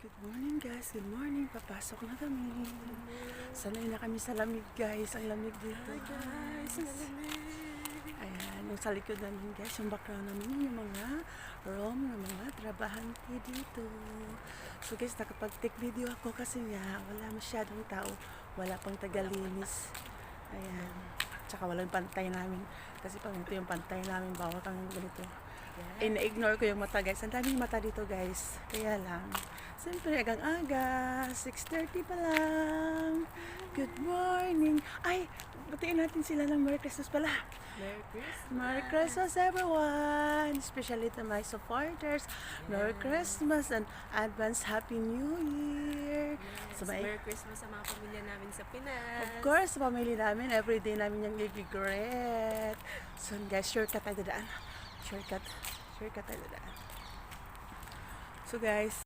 Good morning guys, good morning. Papasok na kami. Sanay na kami sa lamig guys. Ang lamig dito guys. Ayan, yung sa likod namin guys, yung background namin, yung mga room ng mga trabahante dito. So guys, nakapag-take video ako kasi nga wala masyadong tao. Wala pang tagalinis. Ayan. Tsaka walang pantay namin. Kasi pang ito yung pantay namin, bawal kang ganito. Na-ignore ko yung mata guys. Ang daming mata dito guys. Kaya lang. Siyempre, agang-aga. 6:30 pa lang. Good morning. Ay, batiin natin sila ng Merry Christmas pala. Merry Christmas! Merry Christmas everyone. Especially to my supporters. Merry Christmas and advance Happy New Year. Yes, Merry Christmas sa mga pamilya namin sa Pinas. Of course, sa pamilya namin, everyday namin yung i-regret. So guys, shortcut tayo dadaan. Shortcut tayo dadaan. So guys,